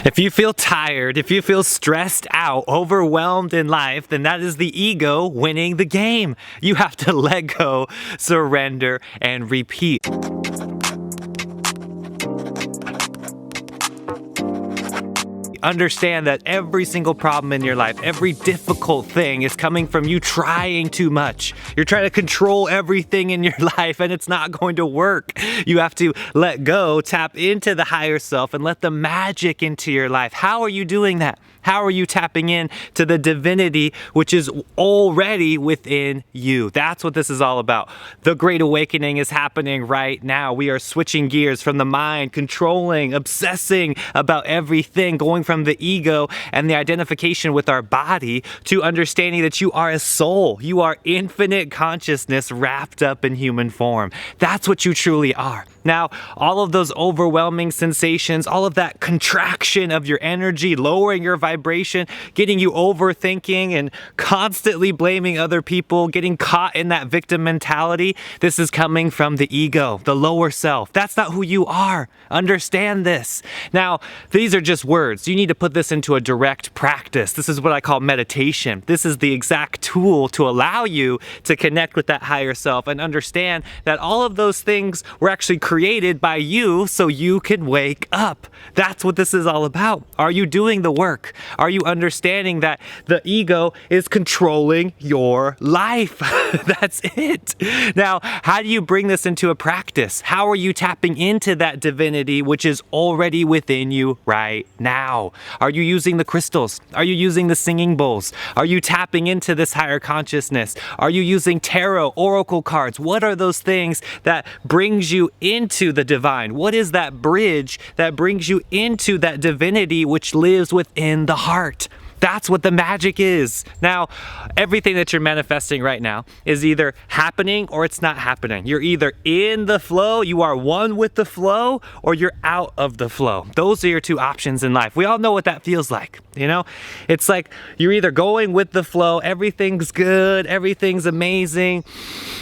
If you feel tired, if you feel stressed out, overwhelmed in life, then that is the ego winning the game. You have to let go, surrender, and repeat. Understand that every single problem in your life, every difficult thing is coming from you trying too much. You're trying to control everything in your life and it's not going to work. You have to let go, tap into the higher self and let the magic into your life. How are you doing that? How are you tapping in to the divinity which is already within you? That's what this is all about. The Great Awakening is happening right now. We are switching gears from the mind, controlling, obsessing about everything, going from the ego and the identification with our body to understanding that you are a soul. You are infinite consciousness wrapped up in human form. That's what you truly are. Now, all of those overwhelming sensations, all of that contraction of your energy, lowering your vibration, getting you overthinking and constantly blaming other people, getting caught in that victim mentality, this is coming from the ego, the lower self. That's not who you are. Understand this. Now, these are just words. You need to put this into a direct practice. This is what I call meditation. This is the exact tool to allow you to connect with that higher self and understand that all of those things were actually created by you so you can wake up. That's what this is all about. Are you doing the work? Are you understanding that the ego is controlling your life? That's it. Now, how do you bring this into a practice? How are you tapping into that divinity which is already within you right now? Are you using the crystals? Are you using the singing bowls? Are you tapping into this higher consciousness? Are you using tarot, oracle cards? What are those things that brings you into the divine? What is that bridge that brings you into that divinity which lives within the heart? That's what the magic is. Now, everything that you're manifesting right now is either happening or it's not happening. You're either in the flow, you are one with the flow, or you're out of the flow. Those are your two options in life. We all know what that feels like, you know? It's like you're either going with the flow, everything's good, everything's amazing,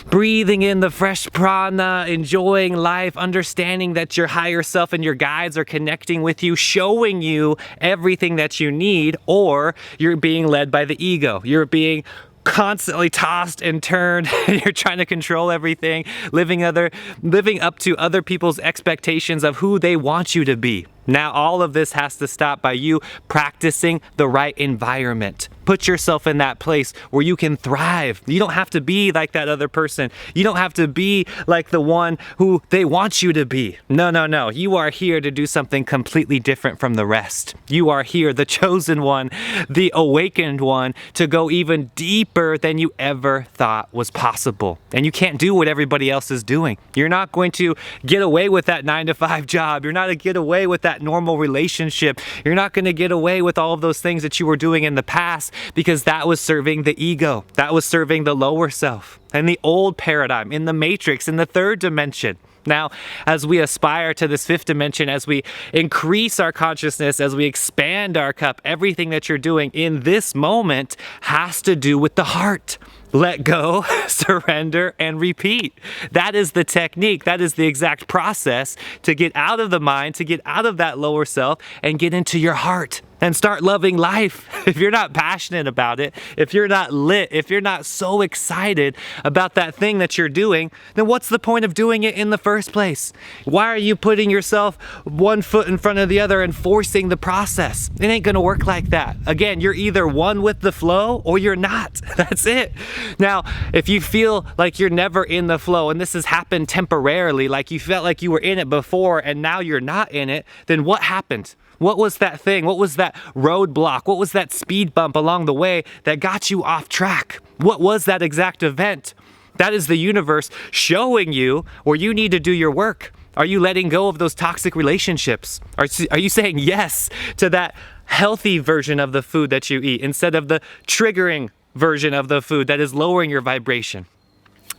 breathing in the fresh prana, enjoying life, understanding that your higher self and your guides are connecting with you, showing you everything that you need, or you're being led by the ego. You're being constantly tossed and turned. You're trying to control everything, living up to other people's expectations of who they want you to be. Now, all of this has to stop by you practicing the right environment. Put yourself in that place where you can thrive. You don't have to be like that other person. You don't have to be like the one who they want you to be. No. You are here to do something completely different from the rest. You are here, the chosen one, the awakened one, to go even deeper than you ever thought was possible. And you can't do what everybody else is doing. You're not going to get away with that 9-to-5 job. You're not going to get away with that normal relationship. You're not going to get away with all of those things that you were doing in the past, because that was serving the ego. That was serving the lower self and the old paradigm in the matrix, in the third dimension. Now, as we aspire to this fifth dimension, as we increase our consciousness, as we expand our cup, everything that you're doing in this moment has to do with the heart. Let go, surrender, and repeat. That is the technique. That is the exact process to get out of the mind, to get out of that lower self, and get into your heart and start loving life. If you're not passionate about it, if you're not lit, if you're not so excited about that thing that you're doing, then what's the point of doing it in the first place? Why are you putting yourself one foot in front of the other and forcing the process? It ain't gonna work like that. Again, you're either one with the flow or you're not. That's it. Now, if you feel like you're never in the flow and this has happened temporarily, like you felt like you were in it before and now you're not in it, then what happened? What was that thing? What was that roadblock? What was that speed bump along the way that got you off track? What was that exact event? That is the universe showing you where you need to do your work. Are you letting go of those toxic relationships? Are you saying yes to that healthy version of the food that you eat instead of the triggering version of the food that is lowering your vibration?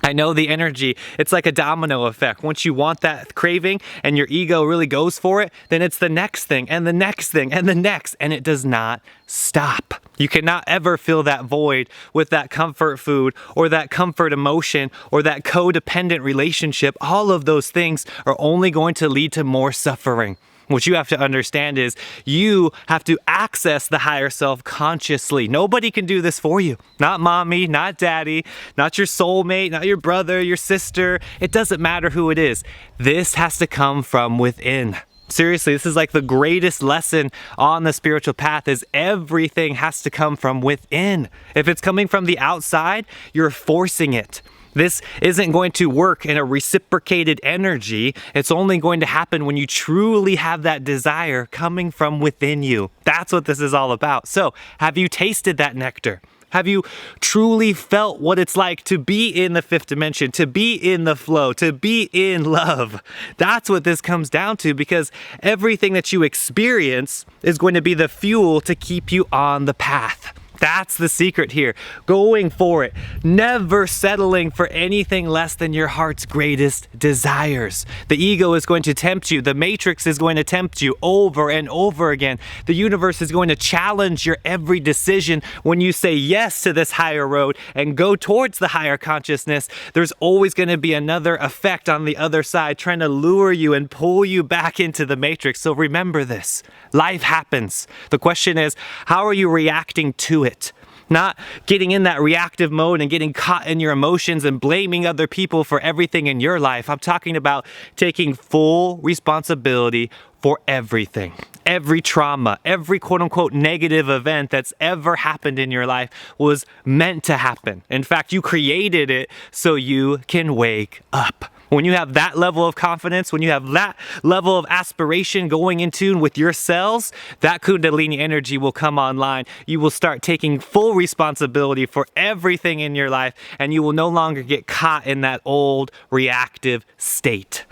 I know the energy, it's like a domino effect. Once you want that craving and your ego really goes for it, then it's the next thing and the next thing and the next, and it does not stop. You cannot ever fill that void with that comfort food or that comfort emotion or that codependent relationship. All of those things are only going to lead to more suffering. What you have to understand is you have to access the higher self consciously. Nobody can do this for you. Not mommy, not daddy, not your soulmate, not your brother, your sister. It doesn't matter who it is. This has to come from within. Seriously, this is like the greatest lesson on the spiritual path is everything has to come from within. If it's coming from the outside, you're forcing it. This isn't going to work in a reciprocated energy. It's only going to happen when you truly have that desire coming from within you. That's what this is all about. So, have you tasted that nectar? Have you truly felt what it's like to be in the fifth dimension, to be in the flow, to be in love? That's what this comes down to, because everything that you experience is going to be the fuel to keep you on the path. That's the secret here. Going for it. Never settling for anything less than your heart's greatest desires. The ego is going to tempt you. The matrix is going to tempt you over and over again. The universe is going to challenge your every decision. When you say yes to this higher road and go towards the higher consciousness, there's always going to be another effect on the other side trying to lure you and pull you back into the matrix. So remember this. Life happens. The question is, how are you reacting to it? Not getting in that reactive mode and getting caught in your emotions and blaming other people for everything in your life. I'm talking about taking full responsibility for everything. Every trauma, every quote unquote negative event that's ever happened in your life was meant to happen. In fact, you created it so you can wake up. When you have that level of confidence, when you have that level of aspiration going in tune with your cells, that Kundalini energy will come online. You will start taking full responsibility for everything in your life, and you will no longer get caught in that old reactive state.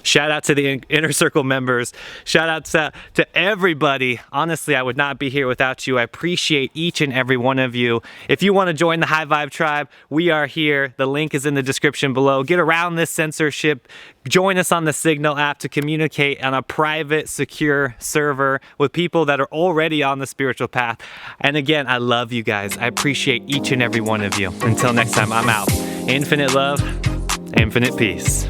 Shout out to the Inner Circle members. Shout out to everybody. Honestly, I would not be here without you. I appreciate each and every one of you. If you want to join the High Vibe Tribe, we are here. The link is in the description below. Get around this censorship. Join us on the Signal app to communicate on a private, secure server with people that are already on the spiritual path. And again, I love you guys. I appreciate each and every one of you. Until next time, I'm out. Infinite love, infinite peace.